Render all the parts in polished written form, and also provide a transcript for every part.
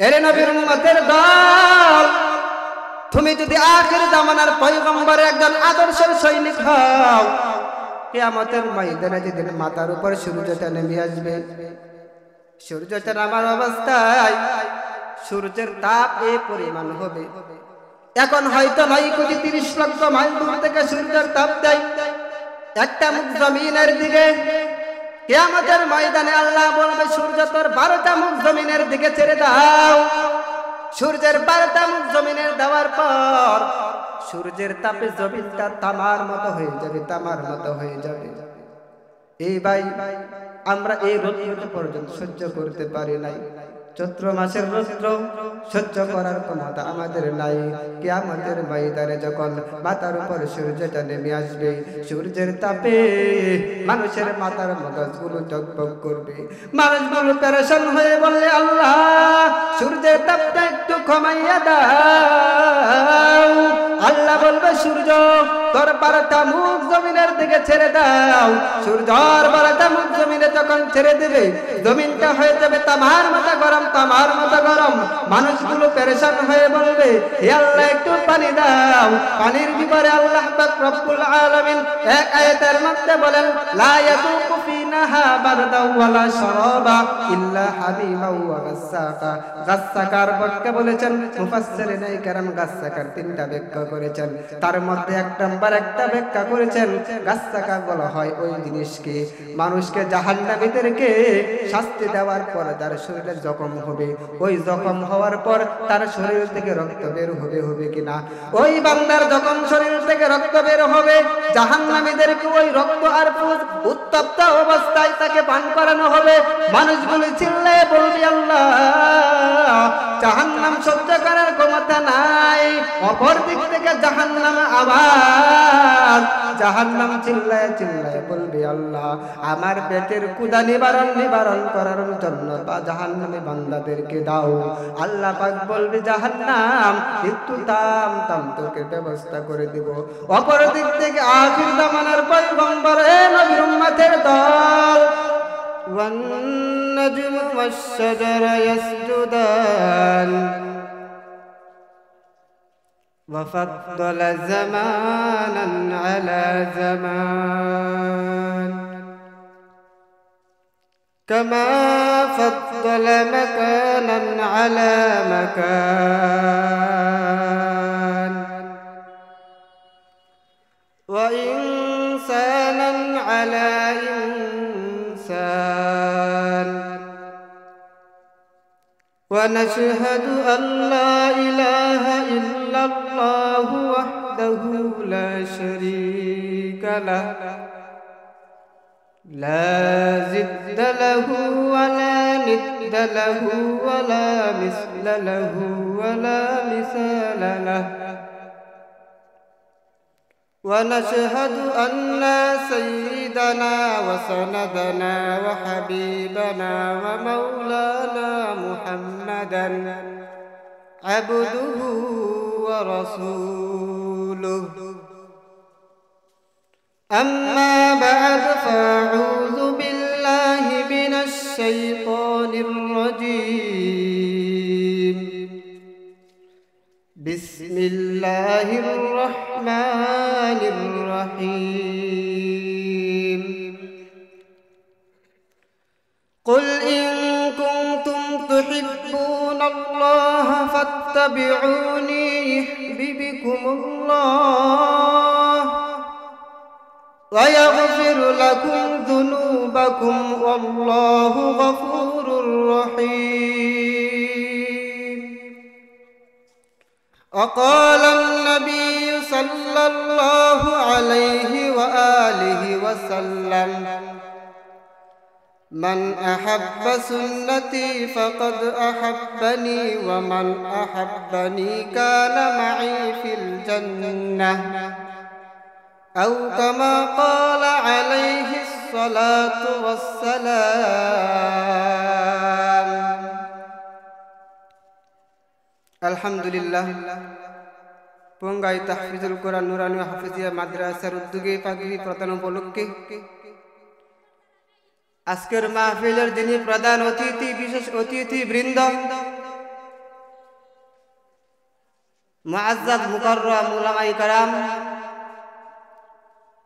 এরে নবীর উম্মতের দল, তুমি যদি আখির জামানার পয়গম্বরের একজন আদর্শের সৈনিক হও, কিয়ামতের ময়দানে যেদিন মাথার উপর সূর্যটা নেমে আসবে, সূর্যটা নামার অবস্থায় সূর্যের তাপ এই পরিমাণ হবে, এখন হয়তো 9,30,00,000 মাইল দূর থেকে সূর্যের তাপ দেয় একটা মুখ জমিনের দিকে। কিয়ামতের ময়দানে আল্লাহ বলবে, সূর্য তোর 12টা মুখ জমিনের দিকে ছেড়ে দাও। সূর্যের 12টা মুখ জমিনের দেওয়ার পর সূর্যের তাপে জমিনটা তামার মতো হয়ে যাবে, তামার মতো হয়ে যাবে। এই ভাই, আমরা এই রৌদ্র পর্যন্ত সহ্য করতে পারি নাই। চৈত্র মাসের রৌদ্র সহ্য করার ক্ষমতা আমাদের নাই। কিয়ামতের ময়দানে যখন মাথার উপর সূর্যটা নেমে আসবে, সূর্যের তাপে মানুষের মাথার মগজগুলো টকবক করবে, মানুষগুলো পেরেশান হয়ে বললে, আল্লাহ সূর্যের তাপটা একটু কমাইয়া দাও। আল্লাহ বলবে, সূর্য তোর 12টা মুখ জমিনের দিকে ছেড়ে দাও। সূর্যর 12টা মুখ জমিনে যখন ছেড়ে দেবে, জমিনটা হয়ে যাবে তামার মতো গরম, তামার মতো গরম। মানুষগুলো পেরেশান হয়ে বলবে, হে আল্লাহ একটু পানি দাও। পানির ব্যাপারে আল্লাহ পাক রব্বুল আলামিন এক আয়াতের মধ্যে বলেন, লা ইয়াযুকু ফিনাহা বারদাও ওয়ালা শারাবা ইল্লা হামিমান ওয়া গাসসাকা। গাসসাকার ব্যাখ্যা বলেছেন মুফাসসিরিনে কেরাম, গাসসাকার 3টা ব্যাখ্যা করেছেন, তার মধ্যে এক নাম্বার একটা ব্যাখ্যা করেছেন, গাসসাকা বলা হয় ওই জিনিসকে, মানুষকে জাহান্নামীদেরকে শাস্তি দেওয়ার পর তার শরীরে জখম হবে, ওই জখম হওয়ার পর তার শরীর থেকে রক্ত বের হবে কিনা, ওই বান্দার যখন শরীর থেকে রক্ত বের হবে, জাহান্নামীদেরকে ওই রক্ত আর উত্তপ্ত অবস্থায় তাকে পান করানো হবে। মানুষগুলো চিল্লায়ে বলবে, আল্লাহ জাহান্নাম সহ্য করার ক্ষমতা নাই। অপর দিক থেকে জাহান্নাম আবার জাহান্নাম চিল্লায় চিল্লায় বলবে, আল্লাহ আমার পেটের ক্ষুধা নিবারণ করার জন্য বা জাহান্নামে বান্দাদেরকে দাও। আল্লাহ পাক বলবে, জাহান্নাম একটু থাম, তোকে ব্যবস্থা করে দিব। অপর দিক থেকে আখির জামানার পয়গম্বর, এ নবীর উম্মতের দল, ওয়ান নাজমু ওয়াশ শাজারা ইয়াসজুদান وفضل زمانا على زمان كما فضل مكانا على مكان وإنسانا على إنسان ونشهد أن لا إله إلا الله وحده لا شريك له لا ضد له ولا ند له ولا مثل له ولا مثال له ونشهد أن سيدنا وسندنا وحبيبنا ومولانا محمدا عبده ورسوله أما بعد فأعوذ بالله من الشيطان الرجيم بسم الله الرحمن الرحيم قل إن كنتم تحبون الله فاتبعوني يحببكم الله ويغفر لكم ذنوبكم والله غفور رحيم وقال النبي صلى الله عليه وآله وسلم من أحب سنتي فقد أحبني ومن أحبني كان معي في الجنة أو كما قال عليه الصلاة والسلام الحمد لله পঙ্গাই তাহফিজুল কোরআন নুরানি হাফিজিয়া মাদ্রাসার উদ্যোগে পাগড়ি প্রদান উপলক্ষে আজকের মাহফিলের যিনি প্রধান অতিথি, বিশেষ অতিথি বৃন্দ, মুআজ্জাজ মুকাররম উলামায়ে কেরাম,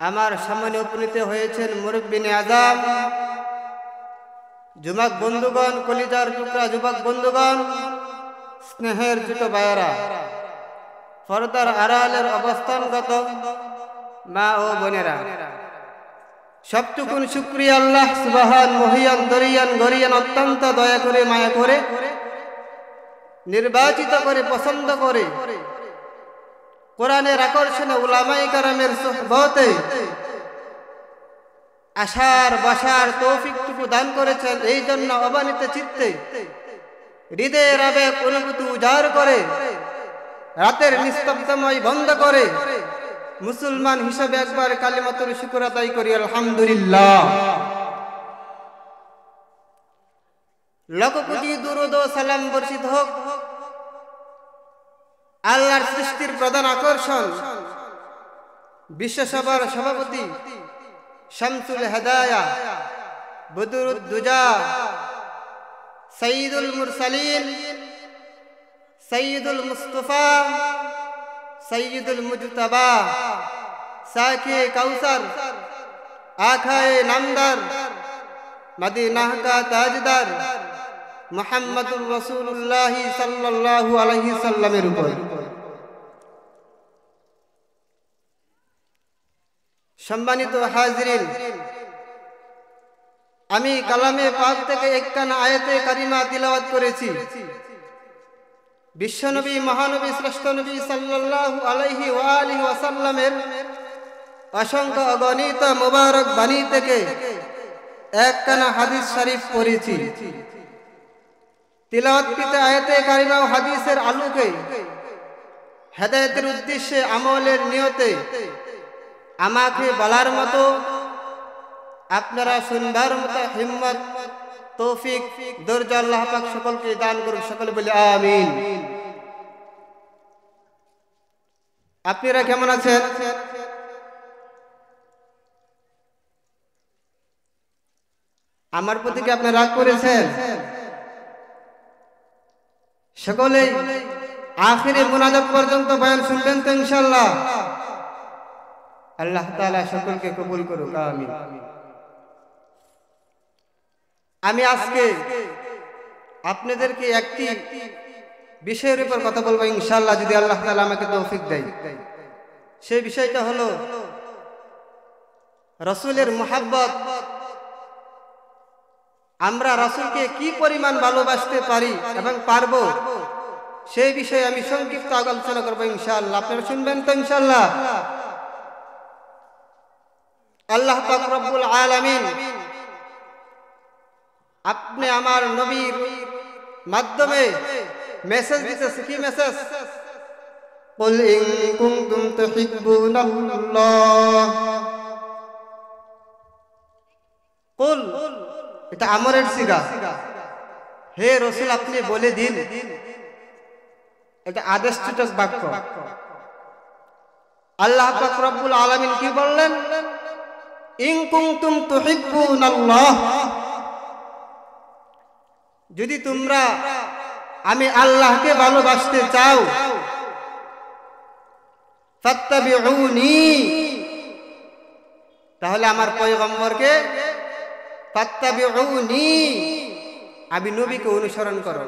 আমার সামনে উপনীত হয়েছেন মুরব্বিনে আযম, যুবক বন্ধুগণ, কলিজার টুকরা যুবক বন্ধুগণ, স্নেহের ছোট ভাইয়েরা, পর্দার আড়ালের অবস্থানগত মা ও বোনেরা, সবটুকুন শুকরিয়া আল্লাহ সুবহান মহিয়ান দরিয়ান গরিয়ান অত্যন্ত দয়া করে মায়া করে নির্বাচিত করে পছন্দ করে কোরআনের আকর্ষণে উলামায়ে কেরামের সুহবতে আসার বসার তৌফিকটুকু দান করেছেন। এই জন্য অবানিত চিত্তে হৃদয়ের আবেগ অনুভূতি উজাড় করে রাতের নিস্তব্ধময় বন্ধ করে মুসলমান হিসেবে একবার কালিমাতুল শুকর আদায় করি আলহামদুলিল্লাহ। লক্ষ কোটি দুরূদ ও সালাম বর্ষিত হোক আল্লাহর সৃষ্টির প্রধান আকর্ষণ বিশ্বসভার সভাপতি শামসুল হেদায়া বদরুদ দুজা সাইয়্যিদুল মুরসালিন সাইয়্যিদুল মুস্তাফা সাইয়্যিদুল মুজতাবা সাকি কাউসার আখায়ে নামদার মদিনাহ কা তাজদার মুহাম্মদুর রাসূলুল্লাহ সাল্লাল্লাহু আলাইহি সাল্লামের উপর। সম্মানিত হাজিরিন, আমি কালামে পাক থেকে একখানা আয়াতে কারিমা তিলাওয়াত করেছি। বিশ্বনবী মহানবী শ্রেষ্ঠ নবী সাল্লাল্লাহু আলাইহি ওয়া আলিহি ওয়াসাল্লামের অসংখ্য অগণিত মুবারক বাণী থেকে একখানা হাদিস শরীফ পড়েছি। তিলাওয়াতকৃত আয়াতে কারিমা ও হাদিসের আলোকে হেদায়েতের উদ্দেশ্যে আমলের নিয়তে আমাকে বলার মতো, আপনারা শুনবার মতো হিম্মত তৌফিক ধৈর্য আল্লাহ পাক সকলকে দান করুন। সকলে বলি আমিন। আপনারা কেমন আছেন? আমার প্রতি কি আপনি রাগ করেছেন? সকলেই আখিরে মুনাজাত পর্যন্ত বয়ান শুনবেন তো ইনশাআল্লাহ? আল্লাহ তাআলা সকলকে কবুল করুক, আমিন। আমি আজকে আপনাদেরকে একটি বিষয়ের উপর কথা বলবো ইনশাআল্লাহ, যদি আল্লাহ তাআলা আমাকে তৌফিক দেয়। সেই বিষয়টা হলো রাসূলের মুহাব্বত। আমরা রাসূলকে কি পরিমাণ ভালোবাসতে পারি এবং পারবো, সেই বিষয়ে আমি সংক্ষিপ্ত আলোচনা করবো ইনশাআল্লাহ। আপনারা শুনবেন তো ইনশাআল্লাহ? আল্লাহ পাক রব্বুল আলামিন আপনি আমার নবীর মাধ্যমে মেসেজ দিতেছে। কি মেসেজ? কুল ইন কুনতুম তুহিব্বুনাল্লাহ। কুল, এটা আমরের সিগা। হে রাসূল, আপনি বলে দিন। এটা আদেশসূচক বাক্য। আল্লাহ পাক রব্বুল আলামিন কি বললেন? ইন কুনতুম তুহিব্বুনাল্লাহ, যদি তোমরা আমি আল্লাহকে ভালোবাসতে চাও, ফাত্তাবিউনি, তাহলে আমার পয়গম্বরকে, ফাত্তাবিউনি, আমি নবীকে অনুসরণ করো।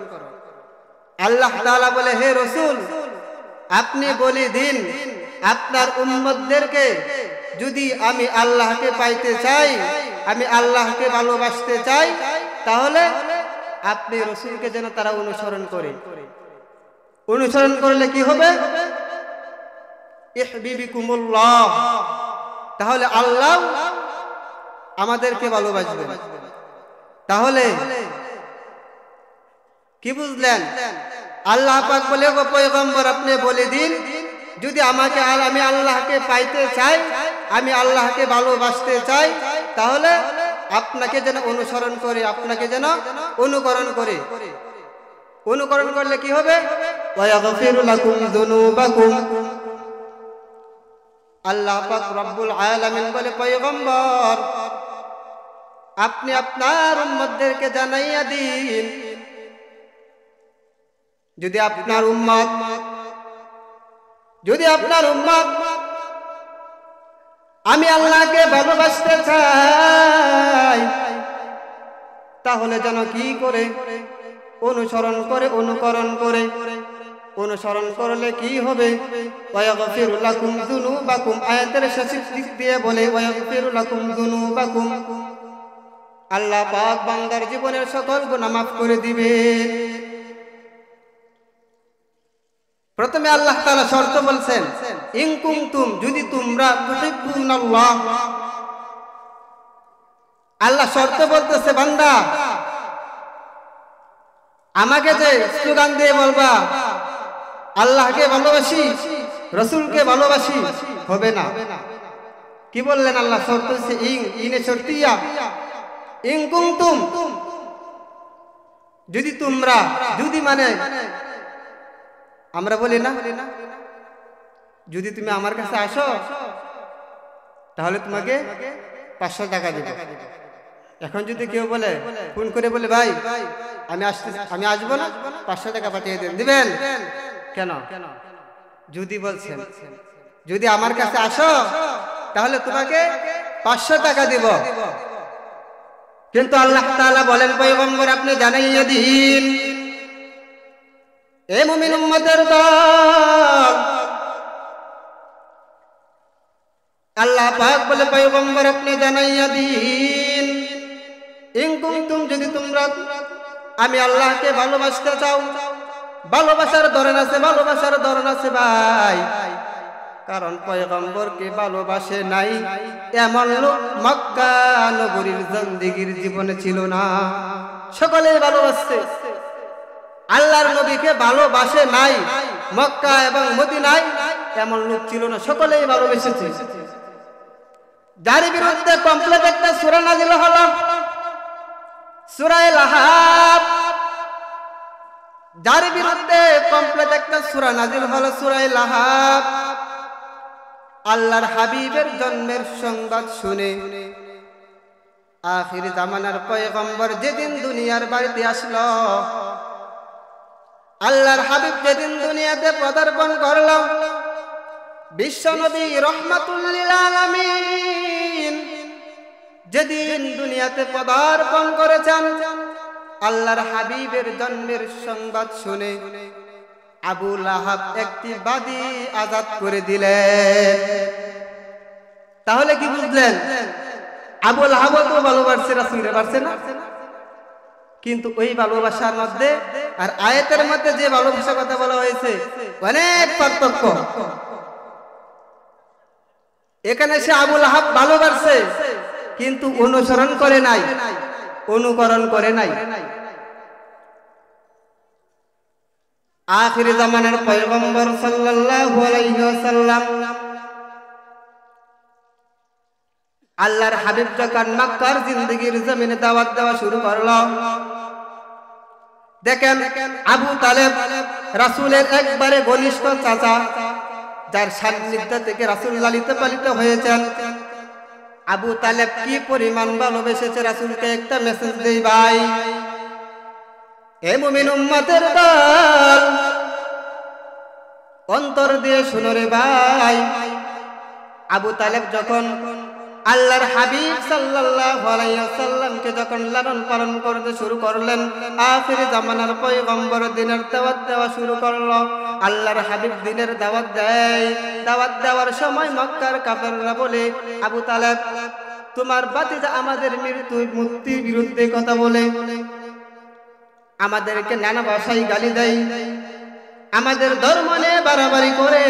আল্লাহ তাআলা বলে, হে রাসূল, আপনি বলে দিন আপনার উম্মতদেরকে, যদি আমি আল্লাহকে পাইতে চাই, আমি আল্লাহকে ভালোবাসতে চাই, তাহলে আপনি রাসূলকে যেন তারা অনুসরণ করে। অনুসরণ করলে কি হবে? ইহবিবিকুমুল্লাহ, তাহলে আল্লাহ আমাদেরকে ভালোবাসবেন। তাহলে কি বুঝলেন? আল্লাহ পাক বলে, গো পয়গম্বর, আপনি বলে দিন যদি আমাকে আমি আল্লাহকে পাইতে চাই, আমি আল্লাহকে ভালোবাসতে চাই, তাহলে আপনাকে যেন অনুসরণ করে, আপনাকে যেন অনুকরণ করে। অনুকরণ করলে কি হবে? ওয়ায়াগফিরু লাকুম যুনুবাকুম। আল্লাহ পাক রব্বুল আলামিন বলে, পয়গম্বর, আপনি আপনার উম্মতদেরকে জানাইয়া দিন, যদি আপনার উম্মত যদি আপনার উম্মত আমি আল্লাহকে ভালোবাসতে চাই, তাহলে যেন কি করে অনুসরণ করে, অনুকরণ করে। অনুসরণ করলে কি হবে? ওয়াগফিরু লাকুম যুনুবাকুম, আয়াতের শেষ দিক দিয়ে বলে ওয়াগফিরু লাকুম যুনুবাকুম, আল্লাহ পাক বান্দার জীবনের সকল গুনাহ মাফ করে দিবেন। প্রথমে আল্লাহ তাআলা শর্ত বলছেন, ইন কুনতুম, যদি তোমরা তুহিব্বুনাল্লাহ। আল্লাহ শর্ত বলতেছে, বান্দা আমাকে যে স্লোগান দিয়ে বলবা আল্লাহকে ভালোবাসি, রাসূলকে ভালোবাসি, হবে না। কি বললেন আল্লাহ? শর্ত হচ্ছে ইনে শর্তিয়া, ইন কুনতুম, যদি তোমরা, যদি মানে আমরা বলি না, যদি তুমি আমার কাছে আসো তাহলে তোমাকে 500 টাকা দেব। এখন যদি কেউ বলে, ফোন করে বলে ভাই আমি আসবো না, 500 টাকা পাঠিয়ে দেন, দিবেন কেন? যদি বলছেন যদি আমার কাছে আসো তাহলে তোমাকে 500 টাকা দিব। কিন্তু আল্লাহ তাআলা বলেন, পয়গম্বর আপনি জানাইয়া দিন, এ মুমিন উম্মতের দল, আল্লাহ পাক বলে পয়গম্বর আপনি জানাইয়া দিন, ইন কুনতুম, যদি তোমরা আমি আল্লাহকে ভালোবাসতে চাও। ভালোবাসার ধরন আছে, ভালোবাসার ধরন আছে ভাই। কারণ পয়গম্বরকে ভালোবাসে নাই এমন লোক মক্কা নগরীর জিন্দেগীর জীবনে ছিল না। সকলেই ভালোবাসছে, আল্লাহর নবীকে ভালোবাসে নাই মক্কা এবং মদিনায় এমন লোক ছিল না, সকলেই ভালোবেসেছে। যার বিরুদ্ধে কমপ্লিট একটা সূরা নাযিল হলো, সূরা লাহাব। যার বিরুদ্ধে কমপ্লিট একটা সূরা নাযিল হলো, সূরা লাহাব। আল্লাহর হাবিবের জন্মের সংবাদ শুনে আখির জামানার পয়গম্বর যেদিন দুনিয়ার বাড়িতে আসলো, আল্লাহর হাবিব যেদিন দুনিয়াতে পদার্পণ করল, বিশ্ব নবী রাহমাতুল লিল আলামিন যেদিন দুনিয়াতে পদার্পণ করেছেন, আল্লাহর হাবিবের জন্মের সংবাদ শুনে আবু লাহাব একটি বাদী আজাদ করে দিলেন। তাহলে কি বুঝলেন? আবু লাহাব তো ভালোবাসছে রাসূলকে, পারছে না? কিন্তু ওই ভালোবাসার মধ্যে আর আয়াতের মধ্যে যে ভালোবাসার কথা বলা হয়েছে অনেক পার্থক্য। এখানে সে আবু লাহাব ভালোবাসছে কিন্তু অনুসরণ করে নাই, অনুকরণ করে নাই। আখির জামানার পয়গম্বর সাল্লাল্লাহু আলাইহি ওয়াসাল্লাম, আল্লাহর হাবিব যখন মক্কার জিন্দেগীর জমিনে দাওয়াত দেওয়া শুরু করলো, দেখেন আবু তালেব রাসূলের একবারে ঘনিষ্ঠ চাচা, যার সান্নিধ্য থেকে রাসূল লালিত পালিত হয়েছেন। আবু তালেব কি পরিমাণ ভালোবেসেছে রাসূলকে, একটা মেসেজ দেই ভাই, এ মুমিন উম্মতের দল, অন্তর দিয়ে শুনো রে ভাই। আবু তালেব যখন আল্লাহর হাবিব সাল্লাল্লাহু আলাইহি ওয়াসাল্লামকে যখন লালন পালন করতে শুরু করলেন, আখির জামানার পয়গম্বর দিনের দাওয়াত দেওয়া শুরু করলো। আল্লাহর হাবিব দিনের দাওয়াত দেয়, দাওয়াত দেওয়ার সময় মক্কার কাফেররা বলে, আবু তালেব তোমার ভাতিজা আমাদের মুক্তির বিরুদ্ধে কথা বলে, আমাদেরকে নানা ভাষায় গালি দেয়, আমাদের ধর্ম নিয়ে বাড়াবাড়ি করে।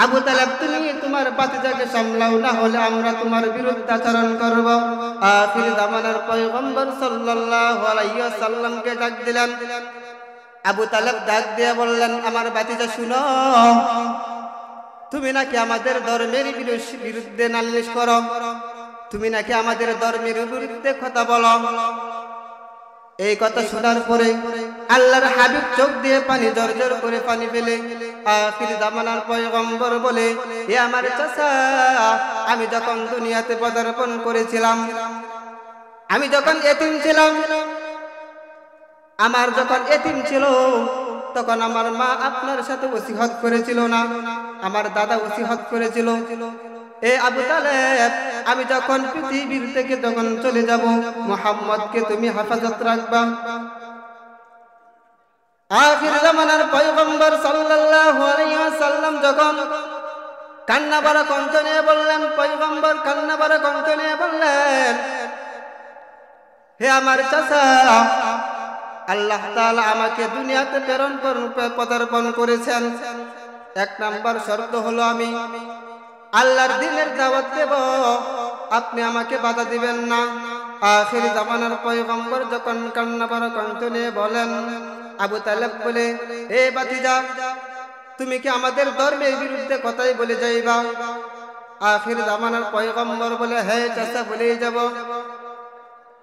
আবু তালেব তুমি তোমার ভাতিজাকে সামলাও, না হলে আমরা তোমার বিরুদ্ধে আচরণ করব। আখির জামানার পয়গম্বর সাল্লাল্লাহু আলাইহি ওয়াসাল্লামকে ডাক দিলেন। আবু তালেব ডাক দিয়ে বললেন, আমার ভাতিজা শুনো, তুমি নাকি আমাদের ধর্মের বিরুদ্ধে নালিশ করো, তুমি নাকি আমাদের ধর্মের বিরুদ্ধে কথা বলো। এই কথা শোনার পরে আল্লাহর হাবিব চোখ দিয়ে পানি ঝরঝর করে পানি ফেলে আখির জামানার পয়গম্বর বলে, এ আমার চাচা, আমি যখন দুনিয়াতে পদার্পণ করেছিলাম, আমি যখন এতিম ছিলাম, আমার যখন এতিম ছিল তখন আমার মা আপনার সাথে ওসিয়ত করেছিল না, আমার দাদা ওসিয়ত করেছিল, এ আবু তালেব আমি যখন পৃথিবীর থেকে যখন চলে যাব মুহাম্মদকে তুমি হেফাজত রাখবা। আখির জামানার পয়গম্বর সাল্লাল্লাহু আলাইহি ওয়াসাল্লাম যখন কান্না ভরা কণ্ঠ নিয়ে বললেন, পয়গম্বর কান্না ভরা কণ্ঠ নিয়ে বললেন, হে আমার চাচা, আল্লাহ তাআলা আমাকে দুনিয়াতে পদার্পণ করেছেন, এক নাম্বার শর্ত হলো আমি আল্লাহর দ্বীনের দাওয়াত দেব, আপনি আমাকে বাধা দিবেন না। আখির জামানার পয়গম্বর যখন কান্না ভরা কণ্ঠ নিয়ে বলেন, আবু তালেব বলে, এ ভাতিজা তুমি কি আমাদের ধর্মের বিরুদ্ধে কথাই বলে যাইবা? আখির জামানার পয়গম্বর বলে, হ্যাঁ চাচা বলেই যাব,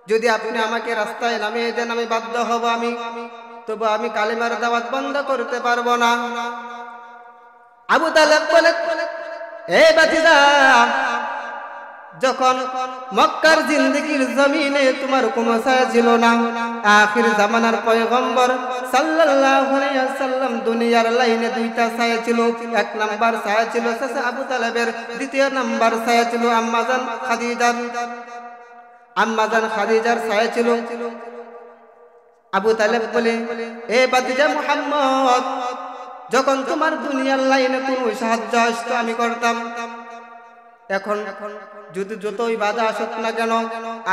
যদি আপনি আমাকে রাস্তায় নামিয়ে দেন আমি বাধ্য হব, তবু আমি কালিমার দাওয়াত বন্ধ করতে পারবো না। আবু তালেব বলে, এ ভাতিজা যখন মক্কার জিন্দেগির জমিনে তোমার কোনো ছায়া ছিল না, আখির জামানার পয়গম্বর সাল্লাল্লাহু আলাইহি ওয়াসাল্লাম দুনিয়ার লাইনে দুইটা ছায়া ছিল, এক নাম্বার ছায়া ছিল চাচা আবু তালেবের, দ্বিতীয় নাম্বার ছায়া ছিল আম্মাজান খাদিজার ছায়া ছিল। আবু তালেব বলে, এ ভাতিজা মুহাম্মদ যখন তোমার দুনিয়ার লাইনে কোনো সাহায্য আসতো আমি করতাম, এখন যদি যতই বাধা আসুক না কেন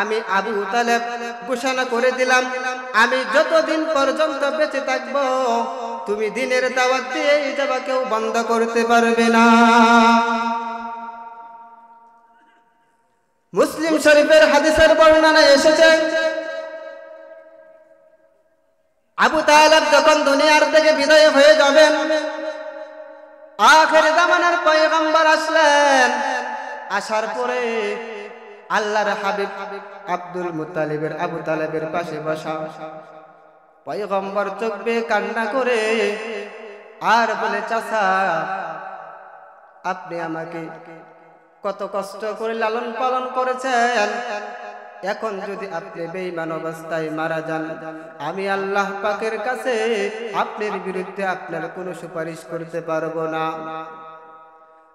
আমি আবু তালেব ঘোষণা করে দিলাম, আমি যতদিন পর্যন্ত বেঁচে থাকবো তুমি দ্বীনের দাওয়াত দিয়ে যাবা, কেউ বন্ধ করতে পারবে না। মুসলিম শরীফের হাদিসের বর্ণনায় এসেছে, আবু তালেব যখন দুনিয়ার থেকে বিদায় হয়ে যাবেন, আখির জামানার পয়গম্বর আসলেন, আসার পরে আল্লাহর হাবিব আব্দুল মুত্তালিবের আবু তালেবের পাশে বসা, পয়গম্বর চোখ বেয়ে কান্না করে আর বলে, চাচা আপনি আমাকে কত কষ্ট করে লালন পালন করেছেন, এখন যদি আপনি বেঈমান অবস্থায় মারা যান আমি আল্লাহ পাকের কাছে আপনার বিরুদ্ধে আপনার কোনো সুপারিশ করতে পারবো না।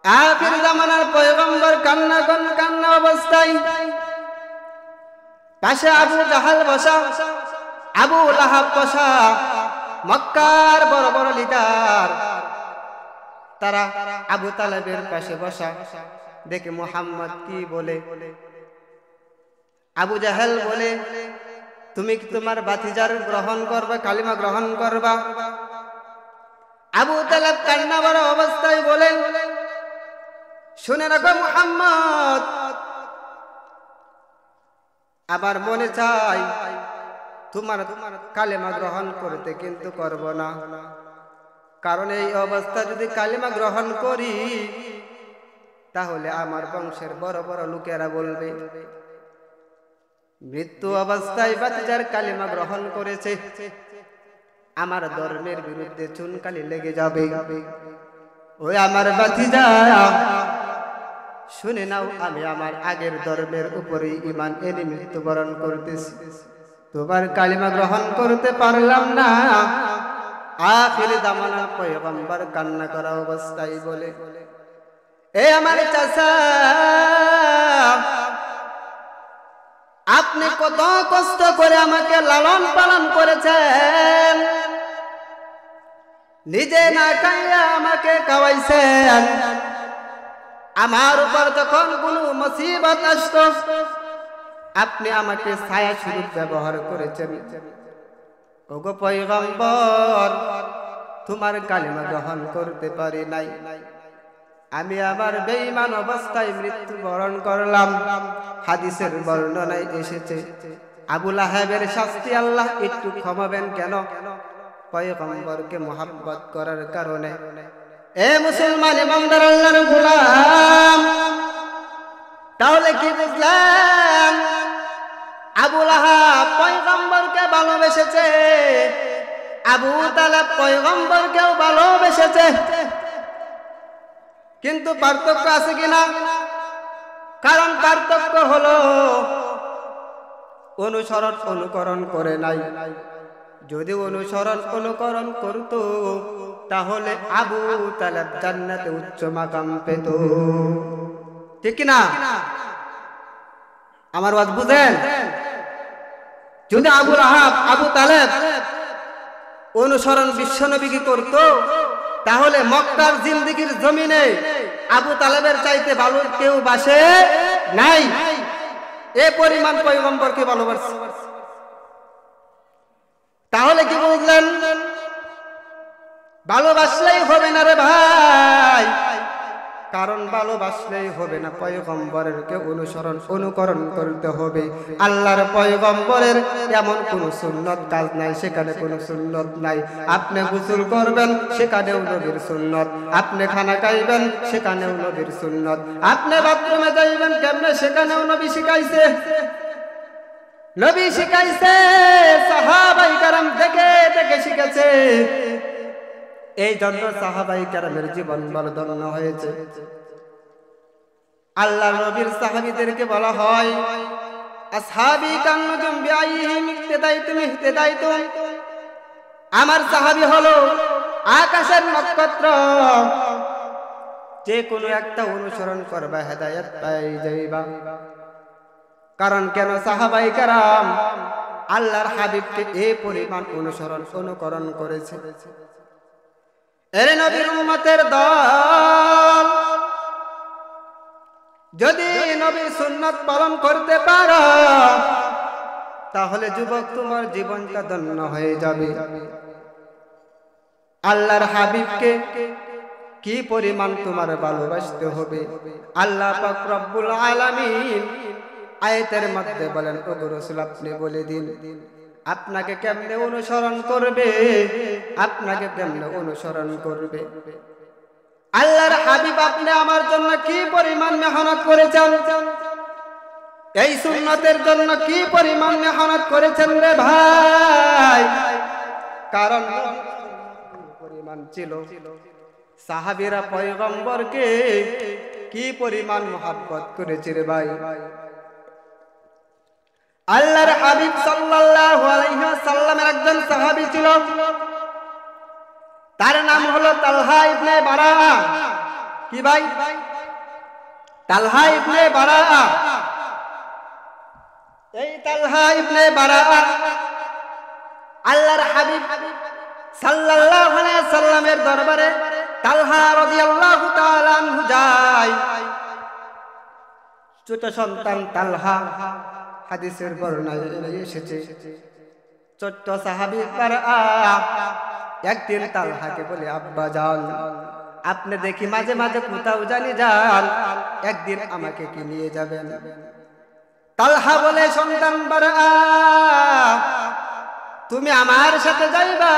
আখির জামানার পয়গম্বর কান্না অবস্থায়, পাশে আবু জাহাল বসা, আবু লাহাব বসা, মক্কার বড় বড় লিডার তারা আবু তালেবের পাশে বসা দেখে মুহাম্মদ কি বলে, আবু জাহেল বলে, তুমি কি তোমার ভাতিজার গ্রহণ করবা, কালিমা গ্রহণ করবা? আবু তালেব কান্না ভরা অবস্থায় বলে, শুনে রাখো মুহাম্মদ, আমার মনে চাই তোমার কালিমা গ্রহণ করতে, কিন্তু করব না, কারণ এই অবস্থা যদি কালিমা গ্রহণ করি তাহলে আমার বংশের বড় বড় লোকেরা বলবে মৃত্যু অবস্থায় ভাতিজার কালিমা গ্রহণ করেছে, আমার ধর্মের বিরুদ্ধে চুনকালি লেগে যাবে। ওই আমার ভাতিজা শুনে নাও, আমি আমার আগের ধর্মের উপরেই ঈমান এনে মৃত্যুবরণ করতেছি, তোমার কালিমা গ্রহণ করতে পারলাম না। আখির জামানার পয়গম্বর কান্না করা অবস্থায় বলে, এ আমার চাচা আপনি কত কষ্ট করে আমাকে লালন পালন করেছেন, নিজে না খাইয়া আমাকে খাওয়াইছেন, আমার উপর যখন কোনো মুসিবত আসতো আপনি আমাকে ছায়া স্বরূপ ব্যবহার করেছেন। ওগো পয়গম্বর, তোমার কালিমা গ্রহণ করতে পারি নাই, আমি আমার বেঈমান অবস্থায় মৃত্যুবরণ করলাম। হাদিসের বর্ণনায় এসেছে, আবু লাহাবের শাস্তি আল্লাহ একটু ক্ষমাবেন কেন? পয়গম্বরকে মহব্বত করার কারণে। এ মুসলমান ইমানদার আল্লাহর গোলাম, তাহলে কি বুঝলেন? আবু লাহাব পয়গম্বরকে ভালোবেসেছে, আবু তালেব পয়গম্বরকেও ভালোবেসেছে, কিন্তু পার্থক্য আছে কিনা? কারণ পার্থক্য হলো অনুকরণ করে নাই। যদি অনুসরণ অনুকরণ করত তাহলে আবু তালেব জান্নাতে উচ্চ মাকাম পেত। ঠিক না? আমার ওয়াজ বুঝেন? যদি আবু তালেব অনুসরণ বিশ্বনবীকে করত তাহলে মক্কার জিন্দেগীর জমিনে আবু তালেবের চাইতে ভালো কেউ বাসে নাই। এ পরিমাণ পয়গম্বরকে ভালোবাসে। তাহলে কি বুঝলেন? ভালোবাসলেই হবে না রে ভাই, কারণ ভালোবাসলেই হবে না, পয়গম্বরের কে অনুসরণ অনুকরণ করতে হবে। আল্লাহর পয়গম্বরের এমন কোন সুন্নত কাজ নাই সেখানে কোনো সুন্নত নাই। আপনি গোসল করবেন সেখানেও নবীর সুন্নত, আপনি খানা খাইবেন সেখানেও নবীর সুন্নত, আপনি বাথরুমে যাইবেন কেমনে সেখানেও নবী শিখাইছে। নবী শিখাইছে, সাহাবায়ে কেরাম দেখে দেখে শিখেছে। এই জন্য সাহাবায়ে কেরামের জীবন বলদন্য হয়েছে। আল্লাহ নবীর সাহাবীদেরকে বলা হয় আসহাবী কান্নুজুম বিআইহিম ইহতিদাইতুম ইহতিদাইতুম। আমার সাহাবী হলো আকাশের নক্ষত্র, যে কোনো একটা অনুসরণ করবা হেদায়েত পাই যাইবা। কারণ কেন? সাহাবায়ে কেরাম আল্লাহর হাবিবকে এই পরিমাণ অনুসরণ অনুকরণ করেছে। এরে নবীর উম্মতের দল, যদি নবীর সুন্নাত পালন করতে পারো তাহলে যুবক তোমার জীবনটা ধন্য হয়ে যাবে। আল্লাহর হাবিবকে কি পরিমাণ তোমার ভালোবাসতে হবে। আল্লাহ পাক রব্বুল আলামিন আয়াতের মধ্যে বলেন, ওগো রাসূল আপনি বলে দিন আপনাকে কেমনে অনুসরণ করবে, আপনাকে কেমনে অনুসরণ করবে। আল্লাহর হাবিব আপনি আমার জন্য কি পরিমাণ মেহনত করেছেন, এই সুন্নতের জন্য কি পরিমাণ মেহনত করেছেন রে ভাই। কারণ পরিমাণ ছিল সাহাবীরা পয়গম্বরকে কি পরিমাণ মহব্বত করেছে রে ভাই। আল্লাহর হাবিব সাল্লাল্লাহু আলাইহি ওয়াসাল্লামের একজন সাহাবী ছিল, তার নাম হলো তালহা ইবনে বারা। কি ভাই? তালহা ইবনে বারা। এই তালহা ইবনে বারা আল্লাহর হাবিব সাল্লাল্লাহু আলাইহি ওয়াসাল্লামের দরবারে তালহা রাদিয়াল্লাহু তাআলা আনহু যায়। ছোট সন্তান তালহা, হাদিসের বর্ণনায় এসেছে ছোট্ট সাহাবী বারা একদিন তালহাকে বলে, আব্বা যান আপনি দেখি মাঝে মাঝে কোথাও জানি যান, একদিন আমাকে কি নিয়ে যাবেন? তালহা বলে, সন্তান বারা তুমি আমার সাথে যাইবা,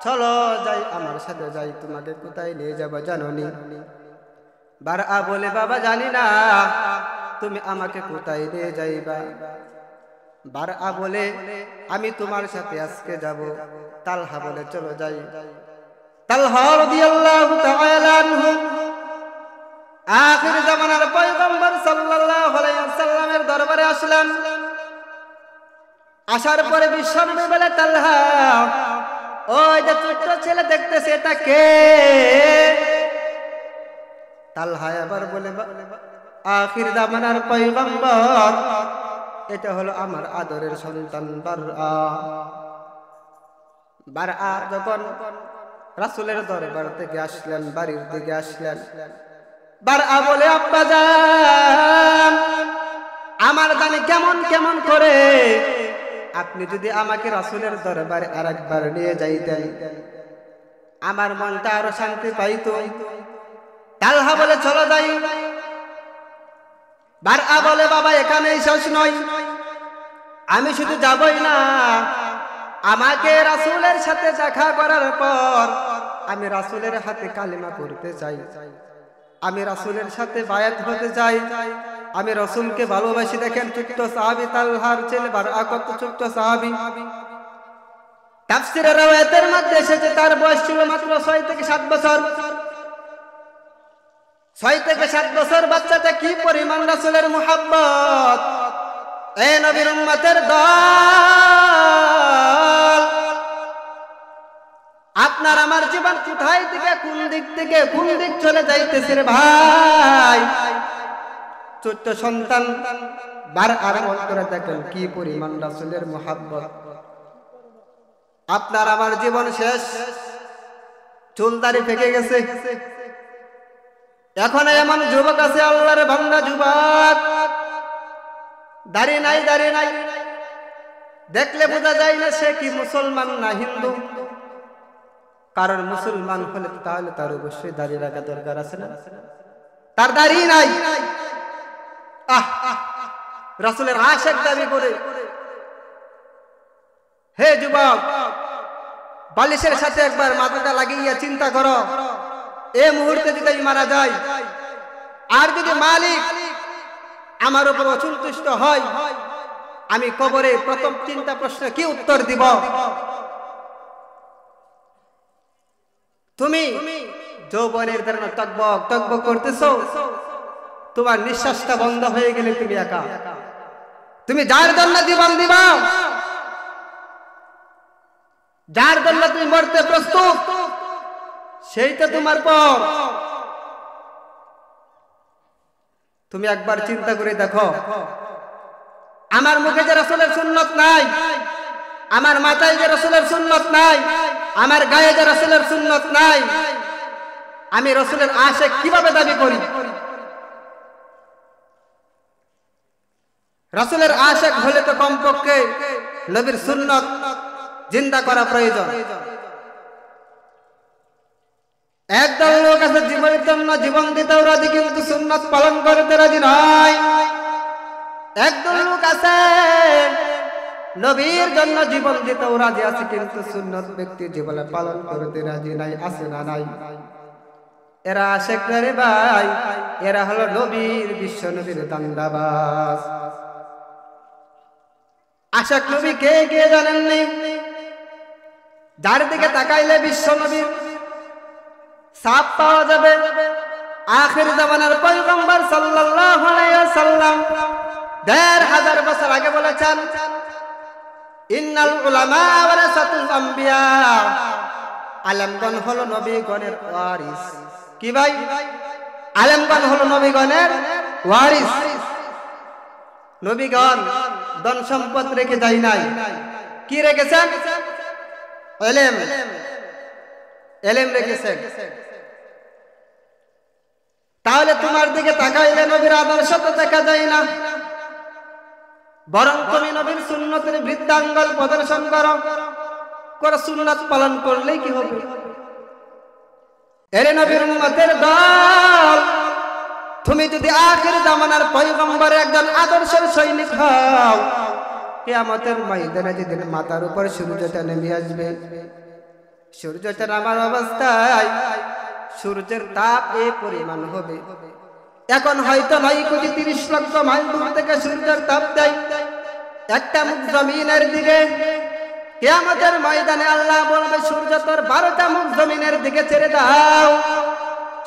চলো যাই, আমার সাথে যাই, তোমাকে কোথায় নিয়ে যাব জানোনি? বারা বলে, বাবা জানি না, তুমি আমাকে কোথায় নিয়ে যাইবা? বারা বলে, আমি তোমার সাথে আজকে যাব। তালহা বলে, চলো যাই। তালহা রাদিয়াল্লাহু তাআলা আনহু আখির জামানার পয়গম্বর সাল্লাল্লাহু আলাইহি ওয়াসাল্লামের দরবারে আসলেন। আসার পরে বিশ্বনবী বলে, তালহা ওই যে ছোট্ট ছেলে দেখতেছে এটা কে? তালহা আবার বলে, আখির জামানার পয়গম্বর, এটা হলো আমার আদরের সন্তান বারআ। বারআ যখন রাসূলের দরবার থেকে আসলেন, বাড়ির দিকে আসলেন, বারআ বলে, আব্বা জান আমার জানি কেমন কেমন করে, আপনি যদি আমাকে রাসূলের দরবারে আরেকবার নিয়ে যাইতেন আমার মনটা আরো শান্তি পাইতো। তালহা বলে, চলো যাই। বারআ বলে, বাবা এখানেই শেষ নয়, আমি শুধু যাবই না, আমাকে রাসূলের সাথে দেখা করার পর আমি রাসূলের হাতে কালিমা পড়তে চাই, আমি রাসূলের সাথে বায়াত হতে চাই, আমি রাসূলকে ভালোবাসি। দেখেন ছোট্ট সাহাবী তালহার ছেলে বারআ কত ছোট্ট সাহাবী। তাফসীরের রাওয়ায়াতের মধ্যে এসেছে তার বয়স ছিল মাত্র 6 থেকে 7 বছর। 6 থেকে 7 বছর বাচ্চাটা কি পরিমাণ রাসূলের মুহাব্বত। এ নবীর উম্মতের দল, আপনার আমার জীবন কোথায় থেকে কোন দিক চলে যাইতেছে রে ভাই। ছোট্ট সন্তান বার আর মন করে দেখেন কি পরিমাণ রাসূলের মুহাব্বত। আপনার আমার জীবন শেষ, চুলদারি পেকে গেছে। এখন এমন যুবক আছে আল্লাহর বান্দা যুবক, দাড়ি নাই, দেখলে বোঝা যায় না সে কি মুসলমান না হিন্দু। কারণ মুসলমান হলে তাহলে তার অবশ্যই দাড়ি রাখা দরকার আছে না? তার দাড়ি নাই, রাসূলের আশিক দাবি করে। হে যুবক, বালিশের সাথে একবার মাথাটা লাগিয়ে চিন্তা করো, এই মুহূর্তে যদি আমি মারা যাই, আর যদি মালিক আমার উপর অসন্তুষ্ট হয়, আমি কবরে প্রথম 3টা প্রশ্ন কি উত্তর দিব? তুমি যৌবনের জন্য টকবক করতেছো, তোমার নিঃশ্বাসটা বন্ধ হয়ে গেলে তুমি একা। তুমি যার জন্য জীবন দিবা, যার জন্য তুমি মরতে প্রস্তুত, সেইটা তোমার পর। তুমি একবার চিন্তা করে দেখো, আমার মুখে যে রাসূলের সুন্নাত নাই, আমার মাথায় যে রাসূলের সুন্নাত নাই, আমার গায়ে যে রাসূলের সুন্নাত নাই, আমি রাসূলের আশিক কিভাবে দাবি করি? রাসূলের আশিক হলে তো কমপক্ষে নবীর সুন্নাত জিন্দা করা প্রয়োজন। একদল লোক আছে জীবনের জন্য জীবন দিতেও রাজি কিন্তু সুন্নাত পালন করতে রাজি নয়। একদল লোক আছে নবীর জন্য জীবন দিতেও রাজি আছে কিন্তু সুন্নাত ব্যক্তি জীবনে পালন করতে রাজি নাই। আছে না নাই? এরা আশিক রে ভাই, এরা হলো নবীর বিশ্ব নবীর দান্দাবাজ। আশিক নবী কে কে জানেননি? যার দিকে তাকাইলে বিশ্ব নবীর ছাপ পাওয়া যাবে। আখির জামানার পয়গম্বর সাল্লাল্লাহু আলাইহি ওয়াসাল্লাম ১৫০০ বছর আগে বলেছেন, ইন্নাল উলামা ওয়ারাসাতুল আম্বিয়া, আলেমগণ হলো নবীগণের ওয়ারিস। কি ভাই? আলেমগণ হলো নবীগণের ওয়ারিস। নবীগণ ধন সম্পদ রেখে যায় নাই, কি রেখেছেন? এলেম রেখেছেন। তাহলে তোমার দিকে তাকাইলে নবীর আদর্শ তো দেখা যায় না, বরং তুমি নবীর সুন্নতের বৃদ্ধাঙ্গুল প্রদর্শন করো। সুন্নাত পালন করলেই কি হবে? এরে নবীর উম্মতের দল, তুমি যদি আখির জামানার পয়গম্বরের একজন আদর্শের সৈনিক হও, কিয়ামতের ময়দানে যেদিন মাথার উপর সূর্যটা নেমে আসবে, সূর্যটা নামার অবস্থায় সূর্যের তাপ এই পরিমাণ হবে, এখন হয়তো ৯,৩০,০০,০০০ মাইল দূর থেকে সূর্যের তাপ দেয় একটা মুখ জমিনের দিকে। কিয়ামতের ময়দানে আল্লাহ বলবে, সূর্য তোর ১২টা মুখ জমিনের দিকে ছেড়ে দাও।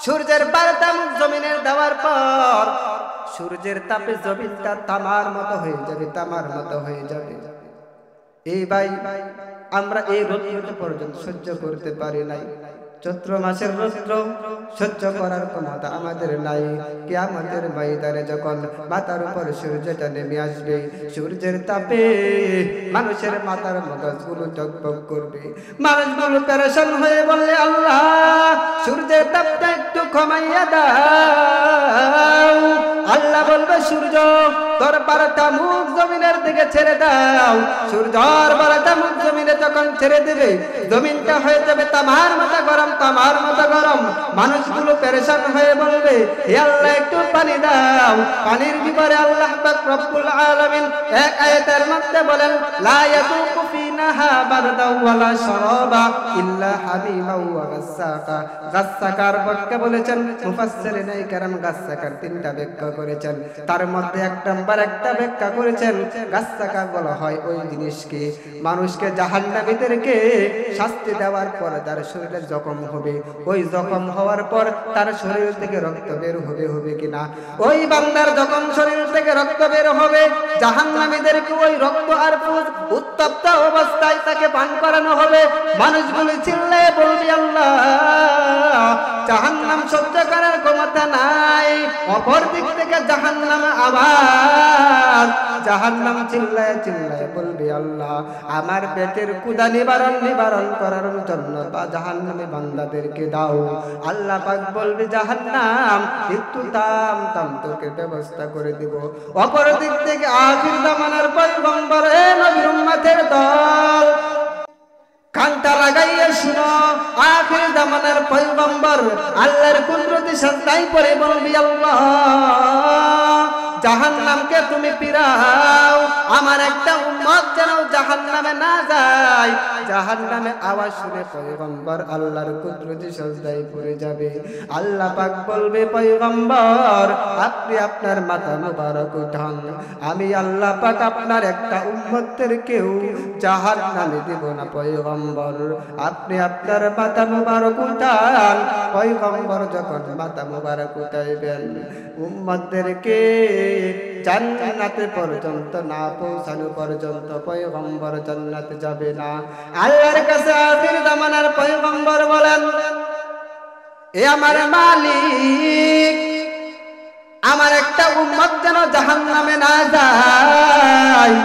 সূর্যের 12টা মুখ জমিনের দেওয়ার পর সূর্যের তাপে জমিনটা তামার মতো হয়ে যাবে, তামার মতো হয়ে যাবে। এই ভাই, আমরা এই রৌদ্র পর্যন্ত সহ্য করতে পারি নাই। চৈত্র মাসের রৌদ্র সহ্য করার ক্ষমতা আমাদের নাই। কিয়ামতের ময়দানে যখন মাথার উপর সূর্যটা নেমে আসবে, সূর্যের তাপে মানুষের মাথার মগজগুলো টকবক করবে, মানুষগুলো পেরেশান হয়ে বললে, আল্লাহ সূর্যের তাপটা একটু কমাইয়া দাও। আল্লাহ বলবে, সূর্য তোর 12টা মুখ জমিনের দিকে ছেড়ে দাও। সূর্যর 12টা মুখ জমিনে যখন ছেড়ে দেবে, জমিনটা হয়ে যাবে তামার মতো গরম, তামার মতো গরম। মানুষগুলো পেরেশান হয়ে বলবে, হে আল্লাহ একটু পানি দাও। পানির ব্যাপারে আল্লাহ পাক রব্বুল আলামিন এক আয়াতের মধ্যে বলেন, লা ইয়াতুকু ফিনাহা বারদাও ওয়ালা শারাবা ইল্লা হামিমা ওয়া গাসসাকা। গাসসাকার ব্যাখ্যা বলেছেন মুফাসসিরিনে কেরাম, গাসসাকার 3টা ব্যাখ্যা করেছেন, তার মধ্যে 1 নাম্বার একটা ব্যাখ্যা করেছেন, গাসসাকা বলা হয় ওই জিনিসকে মানুষকে জাহান্নামীদেরকে শাস্তি দেওয়ার পর তার শরীরে জখম হবে, ওই জখম হওয়ার পর তার শরীর থেকে রক্ত বের হবে কিনা, ওই বান্দার যখন শরীর থেকে রক্ত বের হবে, জাহান্নামীদেরকে ওই রক্ত আর উত্তপ্ত অবস্থায় তাকে পান করানো হবে। মানুষগুলো চিল্লায়ে বলবে, সহ্য করার ক্ষমতা নাই। অপর দিক থেকে জাহান্নাম আবার জাহান্নাম চিল্লায় চিল্লায় বলবে, আল্লাহ আমার পেটের ক্ষুধা নিবারণ করার জন্য বা জাহান্নামী বান্দাদেরকে দাও। আল্লাহ পাক বলবে, জাহান্নাম একটু থাম, তোকে ব্যবস্থা করে দিব। অপর দিক থেকে আখির জামানার পয়গম্বর, এ নবীর উম্মতের দল, কানটা লাগাইয়া শুনো, আখির জামানার পয়গম্বর আল্লাহর কুদরতি সাজদায় পড়ে বলবি, আল্লাহ জাহান্নামকে তুমি পিরাও, আমার একটা উম্মত যেন জাহান্নামে না যায়। জাহান্নামে আওয়াজ শুনে পয়গম্বর আল্লাহর কুদরতি সাজদায় পড়ে যাবে। আল্লাহ পাক বলবে, পয়গম্বর আপনি আপনার মাথা মুবারক উঠান, আমি আল্লাহ পাক আপনার একটা উম্মতের কেউ জাহান্নামে দেব না। পয়গম্বর আপনি আপনার মাথা মুবারক উঠান। পয়গম্বর যখন মাথা মুবারক উঠাইবেন, উম্মতদেরকে জান্নাতে পর্যন্ত না পৌঁছানো পর্যন্ত পয়গম্বর জান্নাতে যাবে না। আল্লাহর কাছে আখির জামানার পয়গম্বর বলেন, এ আমার মালিক, আমার একটা উম্মত যেন জাহান্নামে না যায়,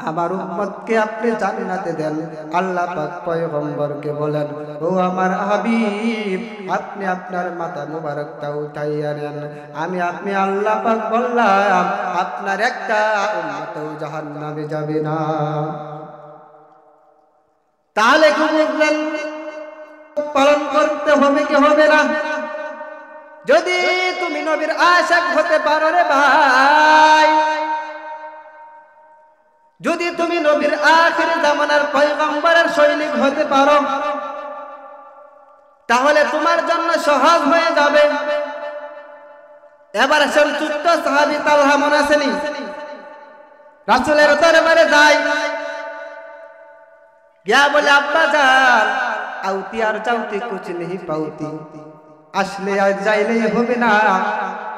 আমার উম্মতকে আপনি জান্নাতে দেন। আল্লাহ পাক পয়গম্বরকে বলেন, ও আমার হাবিব, আপনি আপনার মাথা মুবারকটা উঠাইয়া নেন, আপনি আল্লাহ পাক বললাম আপনার একটা উম্মতও জাহান্নামে যাবে না। তাহলে কি বুঝলেন? পালন করতে হবে কি হবে না? যদি তুমি নবীর আশিক হতে পারো রে ভাই, যদি তুমি নবীর আখির জামানার পয়গম্বরের সৈনিক হতে পারো, তাহলে তোমার জন্য সহজ হয়ে যাবে। এবার সন্তুষ্ট সাহাবী তালহা মনে আসেনি? রাসূলের দরবারে যায়, গিয়া বলে, আব্বা জান আউতি আর চাউতি কুছ নেহি পাউতি, আসলে আর যাইলেই হবে না,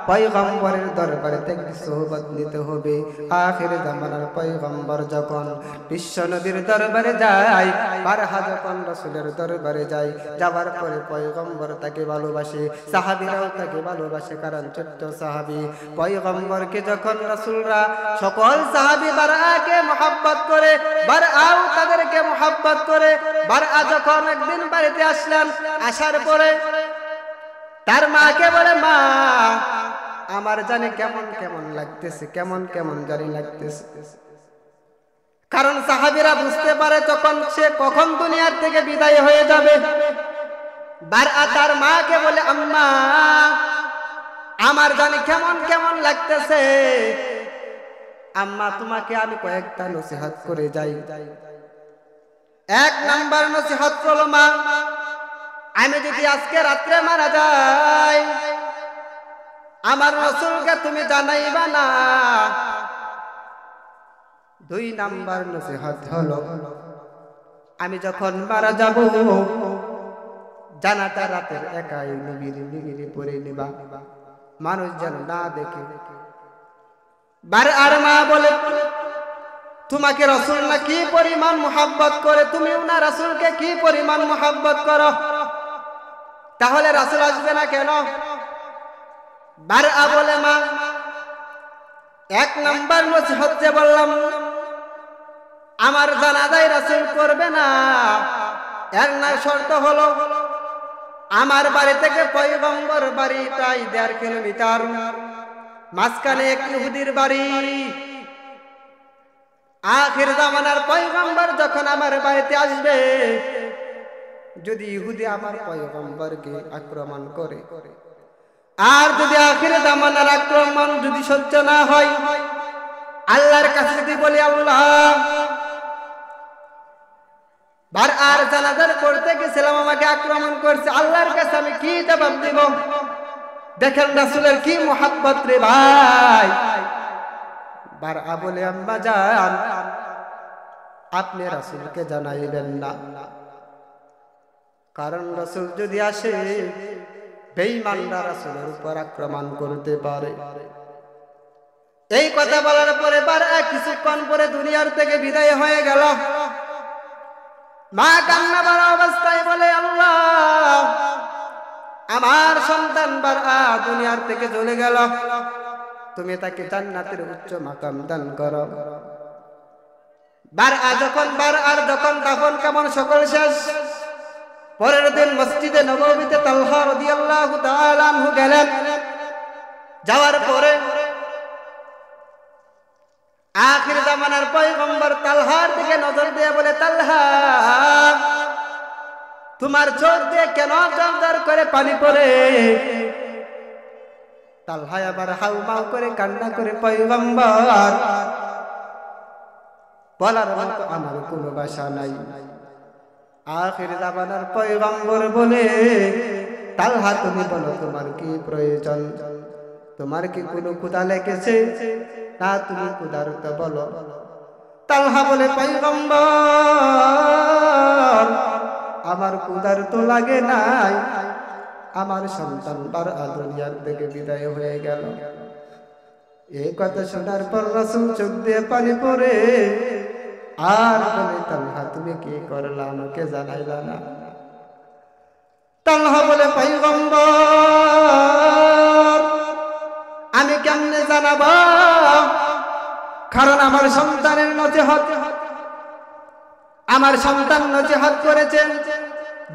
পয়গম্বরের দরবারে থেকে সোহবত নিতে হবে। আখির জামানার পয়গম্বর যখন বিশ্ব নবীর দরবারে যায়, বারহা যখন রাসূলের দরবারে যায়, যাওয়ার পরে পয়গম্বর তাকে ভালোবাসে, সাহাবীরাও তাকে ভালোবাসে, কারণ ছোট্ট সাহাবী। পয়গম্বরকে যখন রাসূলরা সকল সাহাবী বারআকে মহব্বত করে, বারআও তাদেরকে মহব্বত করে। বারআ যখন একদিন বাড়িতে আসলেন, আসার পরে তার মাকে বলে, মা আমার জানি কেমন কেমন লাগতেছে, কেমন কেমন জানি লাগতেছে। কারণ সাহাবীরা বুঝতে পারে তখন সে কখন দুনিয়ার থেকে বিদায় হয়ে যাবে। বারআ তার মাকে বলে, আম্মা আমার জানি কেমন কেমন লাগতেছে, আম্মা তোমাকে আমি কয়েকটা নসিহত করে যাই। এক নাম্বার নসিহত হলো, মা আমি যদি আজকে রাত্রে মারা যাই, আমার রাসূলকে তুমি জানাইবা না। দুই নাম্বার নসিহত হলো, আমি যখন মারা যাব, জানাটা রাতের একাই নিবিড়ি পড়ে নিবা, মানুষ যেন না দেখে। আর মা বলে, তোমাকে রাসূল না কি পরিমাণ মুহাব্বত করে, তুমিও না রাসূলকে কি পরিমাণ মুহাব্বত করো, তাহলে রাসূল আসবে না কেন? বারআ বলে, মা এক নাম্বার নসিহত যে বললাম, আমার জানাজায় রাসূল করবে না, এর না শর্ত হলো আমার বাড়ি থেকে পয়গম্বর বাড়ি প্রায় 1.5 কিলোমিটার, মাঝখানে এক ইহুদির বাড়ি। আখির জামানার পয়গম্বর যখন আমার বাড়িতে আসবে, যদি ইহুদি আমার পয়গম্বরকে আক্রমণ করে, আর যদি আখির জামানার আক্রমণ যদি সহ্য না হয়, আল্লাহর কাছে যদি বলি, আল্লাহ আর জানাজার পড়তে গেছিলাম, আমাকে আক্রমণ করছে, আল্লাহর কাছে আমি কি জবাব দিব? দেখেন রাসূলের কি মুহাব্বত রে ভাই। বারআ বলে, আম্মা জান আপনি রাসূলকে জানাইবেন না, কারণ রাসূল যদি আসে, বেঈমানরা রাসূলের উপর আক্রমণ করতে পারে। এই কথা বলার পরে বারআ কিছুক্ষণ পরে দুনিয়ার থেকে বিদায় হয়ে গেল। মা কান্না ভরা অবস্থায় বলে, আল্লাহ আমার সন্তান বারআ দুনিয়ার থেকে চলে গেল, তুমি তাকে জান্নাতের উচ্চ মাকাম দান করো। বারআর যখন দাফন কামন সকল শেষ, পরের দিন মসজিদে নববীতে তালহা রাদিয়াল্লাহু তাআলা আনহু গেলেন। যাওয়ার পরে আখির জামানার পয়গম্বর তালহার দিকে নজর দিয়ে বলে, তালহা তোমার চোখ দিয়ে কেন জলজল করে পানি পড়ে? তালহা আবার হাউমাউ করে কান্না করে, পয়গম্বর বলার মতো আমার কোনো ভাষা নাই। আখির জামানার পয়গম্বর বলে, তালহা তুমি বলো তোমার কি প্রয়োজন? তোমার কি কোনো ক্ষুধা লেগেছে? না তুমি ক্ষুধার্ত বলো। তালহা বলে, পয়গম্বর আমার ক্ষুধার্ত লাগে নাই, আমার সন্তান বারআ দুনিয়ার থেকে বিদায় হয়ে গেল। এই কথা শোনার পর রাসূল চোখ দিয়ে পানি পড়ে আর বলে, তালহা তুমি কি করলা আমাকে জানাইলা না? তালহা বলে, পয়গম্বর আমি কেমনে জানাবো? কারণ আমার সন্তানের নসিহত, আমার সন্তান নসিহত করেছেন।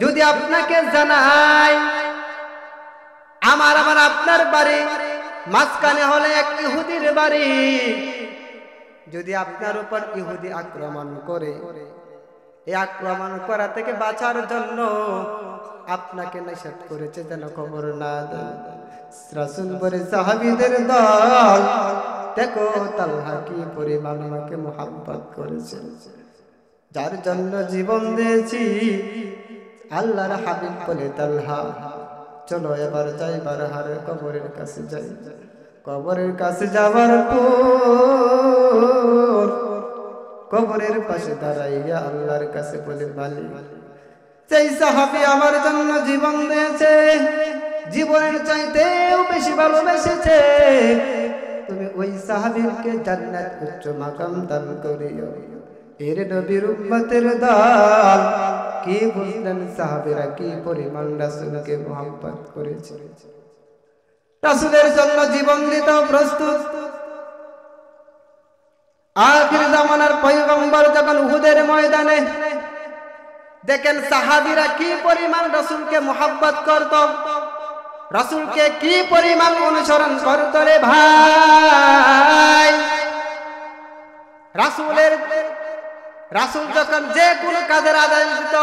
যদি আপনাকে জানাই, আমার আপনার বাড়ি মাঝখানে হলে এক ইহুদির বাড়ি, যদি আপনার উপর ইহুদি আক্রমণ করে, এই আক্রমণ করা থেকে বাঁচার জন্য আপনাকে নিষেধ করেছে যেন খবর না দেন। রাসূল বলে, সাহাবীদের দল দেখো তালহা কি পরিমাণ আমাকে মুহাব্বত করেছে, যার জন্য জীবন দিয়েছি। আল্লাহর হাবিব বলে, তালহা চলো এবার যাই বারআর কবরের কাছে যাই। কবরের কাছে যাওয়ার পর কবরের পাশে দাঁড়াইয়া আল্লাহর কাছে বলে, মালিক সেই সাহাবী আমার জন্য জীবন দিয়েছে, জীবনের চাইতেও বেশি ভালোবেসেছে, তুমি ওই সাহাবীকে জান্নাত উচ্চ মাকাম দান করিও। এর নবীর উম্মতের দল কি বুঝলেন সাহাবীরা কি পরিমাণ রাসূলকে মুহাব্বত করেছে, রাসূলের জন্য জীবন দিতে প্রস্তুত। আখির জামানার পয়গম্বর যখন উহুদের ময়দানে দেখেন সাহাবীরা কি পরিমাণ রাসূলকে মুহাব্বত করত, রাসূলকে কি পরিমাণ অনুসরণ করত রে ভাই। রাসূল যখন যে কোনো কাজের আদেশ দিত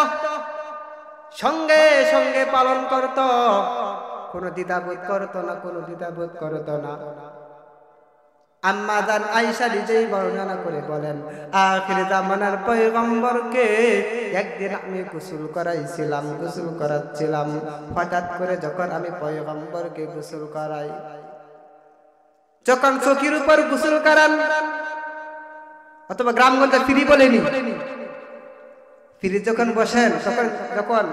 সঙ্গে সঙ্গে পালন করত, কোনো দ্বিধাবোধ করত না, কোনো দ্বিধাবোধ করত না। আম্মা জান আয়েশা নিজেই বর্ণনা করে বলেন, আখির জামানার পয়গম্বরকে একদিন আমি গোসল করাচ্ছিলাম। হঠাৎ করে যখন আমি পয়গম্বরকে গোসল করাই, যখন চকির উপর গোসল করান, অথবা গ্রামগঞ্জে ফিরি বলেনি, ফিরি যখন বসেন তখন যখন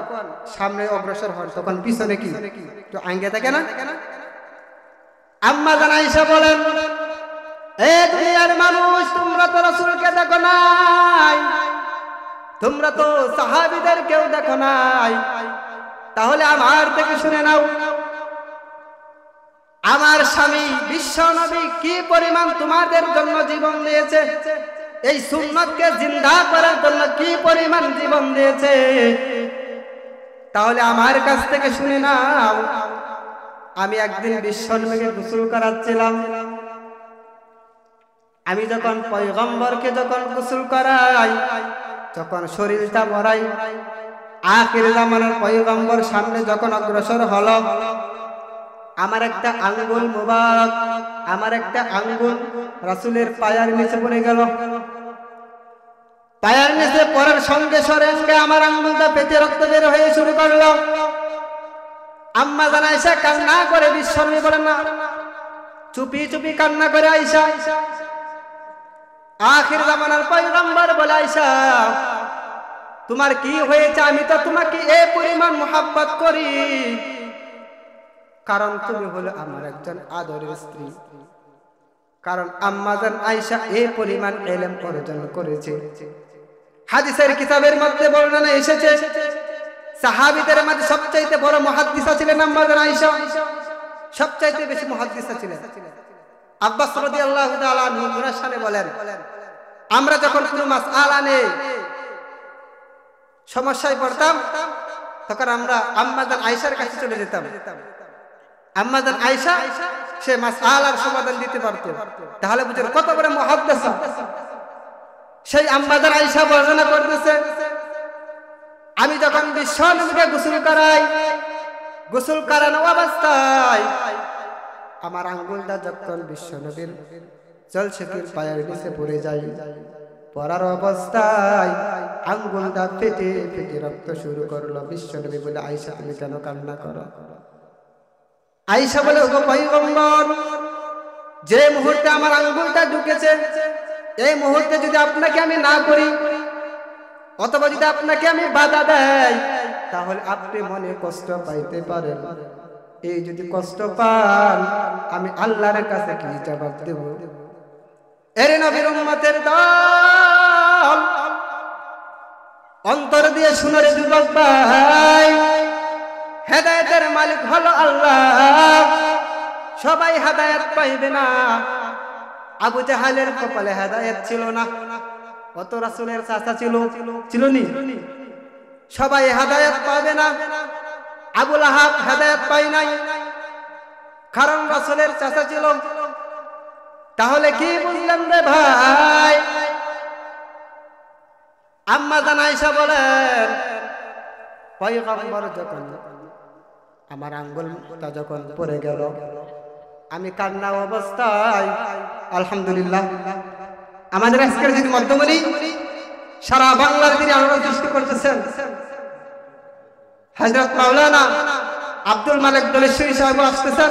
সামনে অগ্রসর হন তখন পিছনে কি তো আঙ্গে থাকে না। আম্মা জান আয়েশা বলেন, এ দুনিয়ার মানুষ, তোমরা তো রাসূলকে দেখো নাই, তোমরা তো সাহাবীদের কেউ দেখো নাই, তাহলে আমার থেকে শুনে নাও, আমার স্বামী বিশ্ব নবী কি পরিমাণ তোমাদের জন্য জীবন দিয়েছে, এই সুন্নতকে জিন্দা করার জন্য কি পরিমাণ জীবন দিয়েছে, তাহলে আমার কাছ থেকে শুনে নাও। আমি একদিন বিশ্ব নবীকে গোসল করাচ্ছিলাম, আমি যখন পয়গম্বরকে যখন গোসল করাই, যখন শরীরটা ভরাই, আখির জামানার পয়গম্বর সামনে যখন অগ্রসর হলো, আমার একটা আঙ্গুল মুবারক, আমার একটা আঙ্গুল রাসূলের পায়ের নিচে পড়ে গেল। পায়ের নিচে পড়ার সঙ্গে সঙ্গে আমার আঙ্গুলটা পেটে রক্ত বের হয়ে শুরু করলো। আম্মা জান আয়েশা কান্না করে, বিশ্বনবী বলেন না, চুপি চুপি কান্না করে আয়েশা। আখির জামানার পয়গম্বর বলে, আয়েশা তোমার কি হয়েছে? আমি তো তোমাকে এই পরিমাণ মুহাব্বত করি, কারণ তুমি হলো আমার একজন আদরের স্ত্রী। কারণ আম্মা জান আয়েশা এই পরিমাণ ইলম অর্জন করেছে। হাদিসের কিতাবের মধ্যে বর্ণনা এসেছে, সাহাবীদের মধ্যে সবচাইতে বড় মুহাদ্দিসা ছিলেন আম্মা জান আয়েশা, সবচাইতে বেশি মুহাদ্দিসা ছিলেন। আব্বাস রাদিয়াল্লাহু তাআলা আনহু ওনার সামনে বলেন, আমরা যখন কোনো মাসআলা নিয়ে সমস্যায় পড়তাম তখন আমরা আম্মা জান আয়েশার কাছে চলে যেতাম। আম্মা জান আয়েশা সে মাসআলার সমাধান দিতে পারত। তাহলে বুঝেন কত বড় মুহাদ্দিসা। সেই আম্মা জান আয়েশা বর্ণনা করতেছে, আমি যখন বিশ্ব নবীকে গোসল করাই, গোসল করানো অবস্থায় আমার আঙ্গুলটা যখন বিশ্ব নবীর জলসেকের পায়ের নিচে পড়ে যায়, পড়ার অবস্থায় আঙ্গুলটা ফেটে ফেটে রক্ত শুরু করলো। বিশ্ব নবী বলে, আয়েশা তুমি কেন কান্না করো? আয়েশা বলে, ওগো পয়গম্বর, যে মুহূর্তে আমার আঙ্গুলটা ঢুকেছে এই মুহূর্তে যদি আপনাকে আমি না করি অথবা যদি আপনাকে আমি বাধা দেই তাহলে আপনি মনে কষ্ট পাইতে পারেন। এই যদি কষ্ট পান আমি আল্লাহর কাছে কি জবাব দেব? এর নবীর উম্মতের দল, অন্তর দিয়ে শুনে রে যুবক ভাই, হেদায়েতের মালিক হলো আল্লাহ। সবাই হেদায়েত পাইবে না। আবু জাহালের কপালে হেদায়েত ছিল না, কত রাসূলের চাচা ছিল নি? সবাই হেদায়েত পাবে না। আবু লাহাব হেদায়েত পাই নাই, কারণ রাসূলের চাচা ছিল। তাহলে কি বুঝলেন রে ভাই? আম্মা জান আয়েশা বলেন, পয়গম্বর যখন আমার আঙ্গুলটা যখন পড়ে গেল আমি কান্না অবস্থায়, আলহামদুলিল্লাহ আমাদের আজকের যিনি মধ্যমণি সারা বাংলার তিনি আলোড়ন সৃষ্টি করতেছেন হযরত মাওলানা আব্দুল মালিক দলেশ্বরী সাহেব আসতেছেন।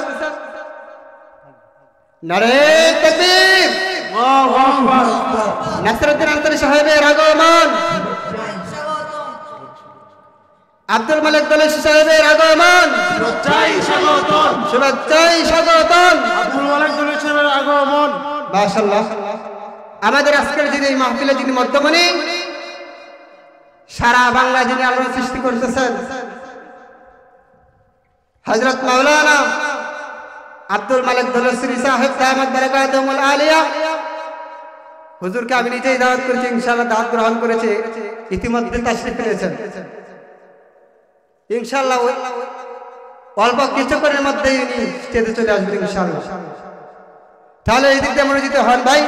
নারে তাকবীর, আল্লাহু আকবার। নাসরউদ্দিন আনসারী সাহেবের আগমন, আব্দুল মালিক দলেশ্বরী সাহেবের আগমন, শুভেচ্ছাই স্বাগতম, শুভেচ্ছাই স্বাগতম। আব্দুল মালিক দলেশ্বরী সাহেবের আগমন, মাশাআল্লাহ। আমাদের আজকের যিনি মাহফিলে যিনি মধ্যমণি সারা বাংলা যিনি আলোড়ন সৃষ্টি করতেছেন হযরত মাওলানা আব্দুল মালিক দলেশ্বরী সাহেব দামাত বারাকাতুহুল আলিয়া, হুজুরকে আমি নিজেই দাওয়াত করেছি, ইনশাআল্লাহ দাওয়াত গ্রহণ করেছে, ইতিমধ্যে তাশরীফ এনেছেন। ইনশাআল্লাহ অল্প কিছুক্ষণের মধ্যেই উনি স্টেজে চলে আসবেন ইনশাআল্লাহ। তাহলে এই দিক দিয়ে মনোযোগী হন ভাই।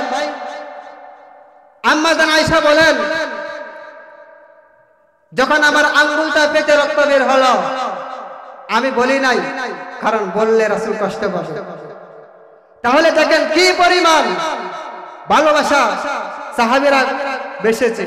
আম্মা জান আয়েশা বলেন, যখন আমার আঙ্গুলটা পেটে রক্ত বের হলো আমি বলি নাই, কারণ বললে রাসূল কষ্ট পাবে। তাহলে দেখেন কি পরিমাণ ভালোবাসা সাহাবীরা বেসেছে।